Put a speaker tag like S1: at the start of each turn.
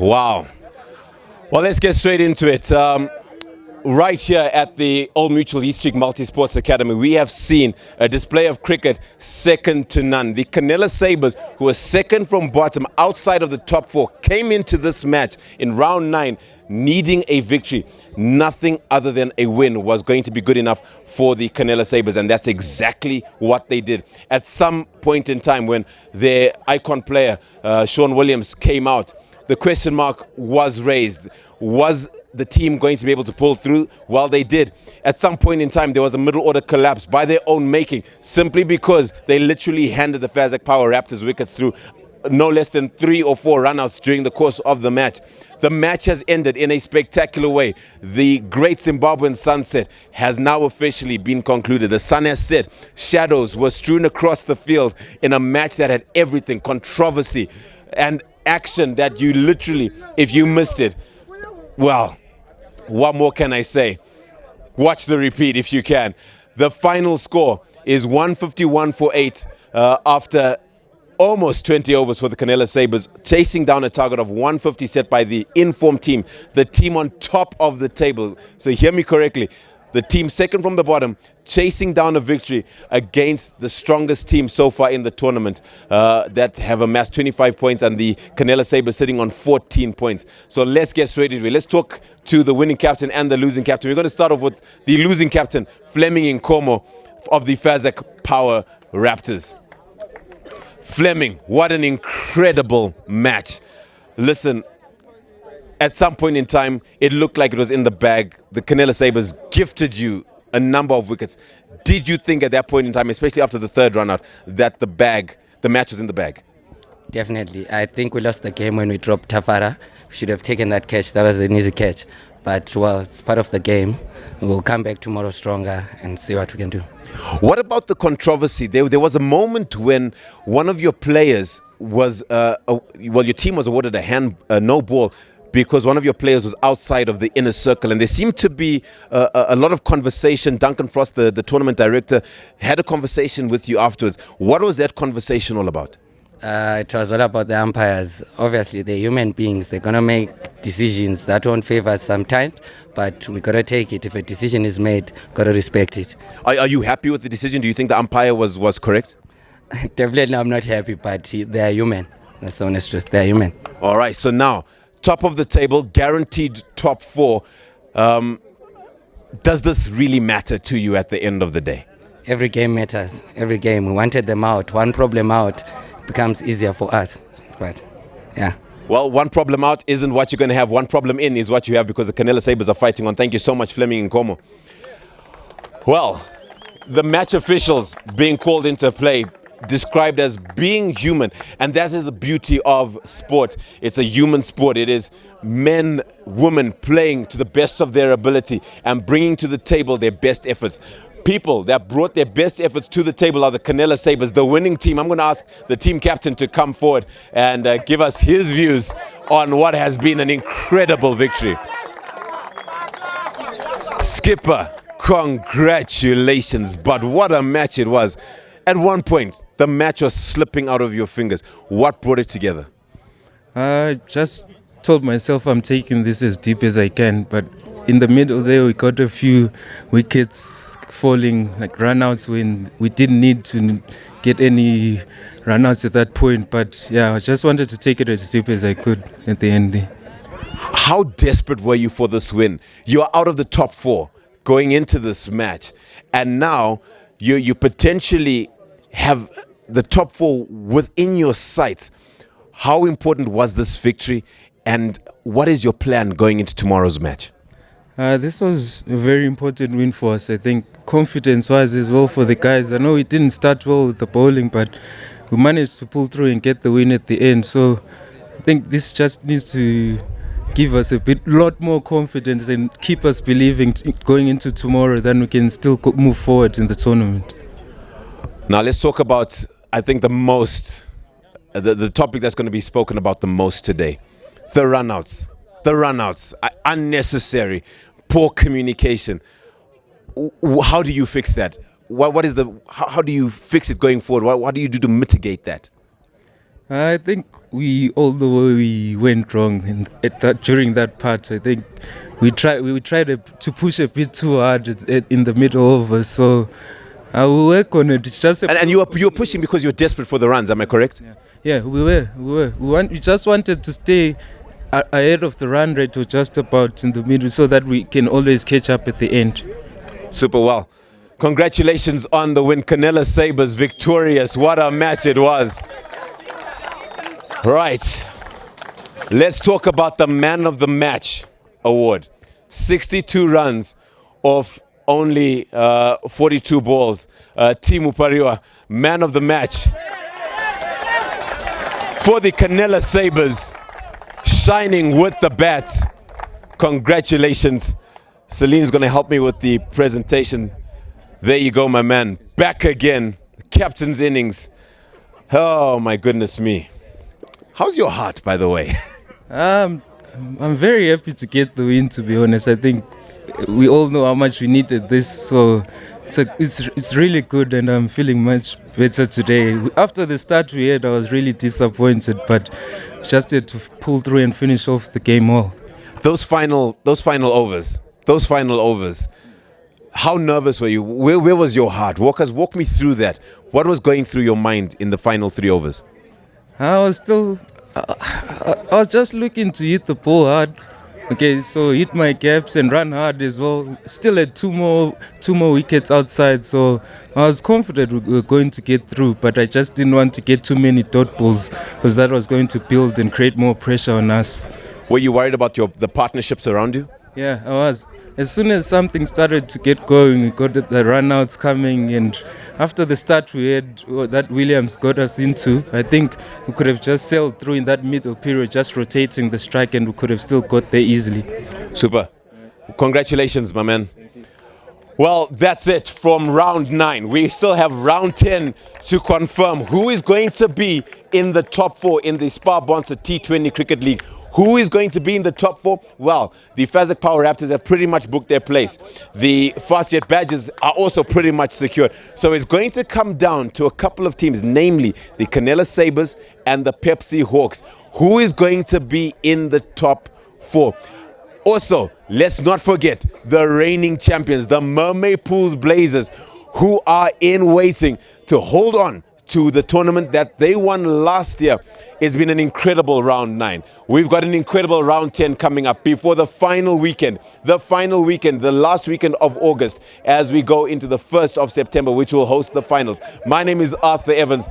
S1: Wow. Well, let's get straight into it. Right here at the Old Mutual East Street Multi-Sports Academy, we have seen a display of cricket second to none. The Canela Sabres, who were second from bottom outside of the top four, came into this match in round 9 needing a victory. Nothing other than a win was going to be good enough for the Canela Sabres, and that's exactly what they did. At some point in time when their icon player, Sean Williams, came out, the question mark was raised. Was the team going to be able to pull through? Well, they did. At some point in time, there was a middle order collapse by their own making, simply because they literally handed the Fazak Power Raptors wickets through no less than 3 or 4 runouts during the course of the match. The match has ended in a spectacular way. The great Zimbabwean sunset has now officially been concluded. The sun has set. Shadows were strewn across the field in a match that had everything, controversy and action that you literally, if you missed it, well, what more can I say? Watch the repeat if you can. The final score is 151 for 8 after almost 20 overs for the Canela Sabres, chasing down a target of 150 set by the informed team, the team on top of the table. So hear me correctly. The team second from the bottom, chasing down a victory against the strongest team so far in the tournament that have amassed 25 points, and the Canela Sabres sitting on 14 points. So let's get straight into it. Let's talk to the winning captain and the losing captain. We're going to start off with the losing captain, Fleming Nkomo of the Fazak Power Raptors. Fleming, what an incredible match. Listen, at some point in time, it looked like it was in the bag. The Canela Sabres gifted you a number of wickets. Did you think at that point in time, especially after the third run out, that the match was in the bag?
S2: Definitely. I think we lost the game when we dropped Tafara. We should have taken that catch. That was an easy catch. But, well, it's part of the game. We'll come back tomorrow stronger and see what we can do.
S1: What about the controversy? There was a moment when one of your players was, your team was awarded a no ball because one of your players was outside of the inner circle, and there seemed to be a lot of conversation. Duncan Frost, the tournament director, had a conversation with you afterwards. What was that conversation all about?
S2: It was all about the umpires. Obviously, they're human beings. They're going to make decisions that won't favor us sometimes, but we got to take it. If a decision is made, got to respect it.
S1: Are you happy with the decision? Do you think the umpire was correct?
S2: Definitely, I'm not happy, but they are human. That's the honest truth. They are human.
S1: All right, so now, top of the table, guaranteed top 4. Does this really matter to you at the end of the day?
S2: Every game matters. Every game. We wanted them out. One problem out becomes easier for us. But, yeah.
S1: Well, one problem out isn't what you're going to have. One problem in is what you have, because the Canela Sabres are fighting on. Thank you so much, Fleming Nkomo. Well, the match officials being called into play, described as being human, and that is the beauty of sport. It's a human sport. It is men, women playing to the best of their ability and bringing to the table their best efforts. People that brought their best efforts to the table are the Canela Sabres, the winning team. I'm going to ask the team captain to come forward and give us his views on what has been an incredible victory. Skipper, congratulations, but what a match it was. At one point, the match was slipping out of your fingers. What brought it together?
S3: I just told myself I'm taking this as deep as I can, but in the middle there we got a few wickets falling, like runouts, when we didn't need to get any runouts at that point. But yeah, I just wanted to take it as deep as I could at the end there.
S1: How desperate were you for this win? You are out of the top 4 going into this match, and now you potentially have the top 4 within your sights. How important was this victory, and what is your plan going into tomorrow's match?
S3: This was a very important win for us. I think confidence-wise as well for the guys. I know we didn't start well with the bowling, but we managed to pull through and get the win at the end. So I think this just needs to give us a lot more confidence and keep us believing going into tomorrow that we can still move forward in the tournament.
S1: Now let's talk about, I think, the topic that's going to be spoken about the most today. The runouts. Unnecessary, poor communication. How do you fix that? How do you fix it going forward? What do you do to mitigate that?
S3: I think although we went wrong during that part, I think we tried to push a bit too hard in the middle of us. So I will work on it. It's just
S1: And you were pushing because you're desperate for the runs. Am I correct?
S3: yeah, we were. We just wanted to stay ahead of the run rate, or just about in the middle, so that we can always catch up at the end.
S1: Super well. Congratulations on the win. Canela Sabres victorious. What a match it was. Right. Let's talk about the Man of the Match award. 62 runs off only 42 balls. Timu Pariwa, Man of the Match for the Canela Sabres, shining with the bat. Congratulations. Celine's going to help me with the presentation. There you go, my man. Back again. Captain's innings. Oh, my goodness me. How's your heart, by the way?
S3: I'm very happy to get the win, to be honest. I think we all know how much we needed this, so it's really good, and I'm feeling much better today. After the start we had, I was really disappointed, but just had to pull through and finish off the game well.
S1: Those final overs. How nervous were you? Where was your heart? Walk me through that. What was going through your mind in the final 3 overs?
S3: I was just looking to hit the ball hard. Okay, so hit my gaps and run hard as well. Still had two more wickets outside, so I was confident we were going to get through, but I just didn't want to get too many dot balls, because that was going to build and create more pressure on us.
S1: Were you worried about the partnerships around you?
S3: Yeah, I was. As soon as something started to get going, we got the run-outs coming, and after the start we had that Williams got us into, I think we could have just sailed through in that middle period, just rotating the strike, and we could have still got there easily.
S1: Super. Congratulations, my man. Well, that's it from round 9. We still have round 10 to confirm who is going to be in the top 4 in the Spar Bonsa T20 Cricket League. Who is going to be in the top 4? Well, the Fazak Power Raptors have pretty much booked their place. The Fastjet Badgers are also pretty much secured. So it's going to come down to a couple of teams, namely the Canela Sabres and the Pepsi Hawks. Who is going to be in the top 4? Also, let's not forget the reigning champions, the Mermaid Pools Blazers, who are in waiting to hold on to the tournament that they won last year. It's been an incredible round 9. We've got an incredible round 10 coming up before the final weekend, the last weekend of August, as we go into the 1st of September, which will host the finals. My name is Arthur Evans.